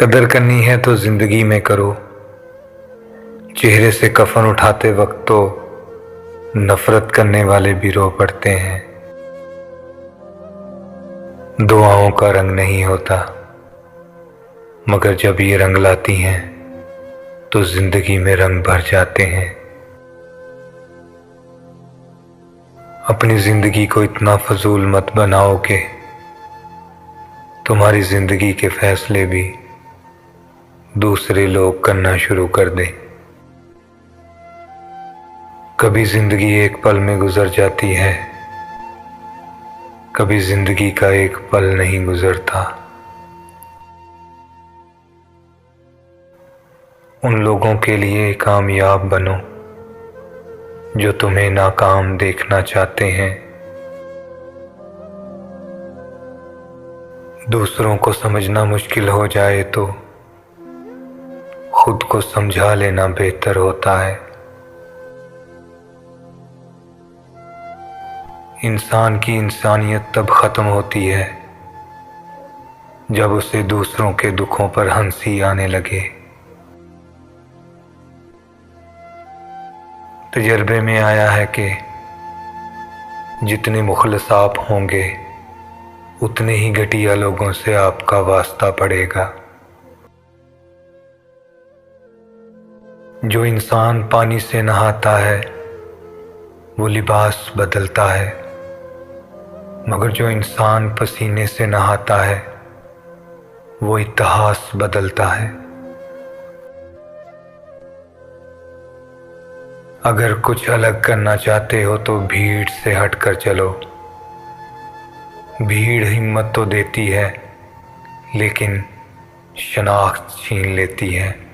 कदर करनी है तो जिंदगी में करो। चेहरे से कफन उठाते वक्त तो नफरत करने वाले भी रो पड़ते हैं। दुआओं का रंग नहीं होता, मगर जब ये रंग लाती हैं तो जिंदगी में रंग भर जाते हैं। अपनी जिंदगी को इतना फजूल मत बनाओ कि तुम्हारी जिंदगी के फैसले भी दूसरे लोग करना शुरू कर दें। कभी जिंदगी एक पल में गुजर जाती है, कभी जिंदगी का एक पल नहीं गुजरता। उन लोगों के लिए कामयाब बनो जो तुम्हें नाकाम देखना चाहते हैं। दूसरों को समझना मुश्किल हो जाए तो खुद को समझा लेना बेहतर होता है। इंसान की इंसानियत तब खत्म होती है जब उसे दूसरों के दुखों पर हंसी आने लगे। तजर्बे में आया है कि जितने मुखलिस आप होंगे उतने ही घटिया लोगों से आपका वास्ता पड़ेगा। जो इंसान पानी से नहाता है वो लिबास बदलता है, मगर जो इंसान पसीने से नहाता है वो इतिहास बदलता है। अगर कुछ अलग करना चाहते हो तो भीड़ से हटकर चलो। भीड़ हिम्मत तो देती है लेकिन शनाख्त छीन लेती है।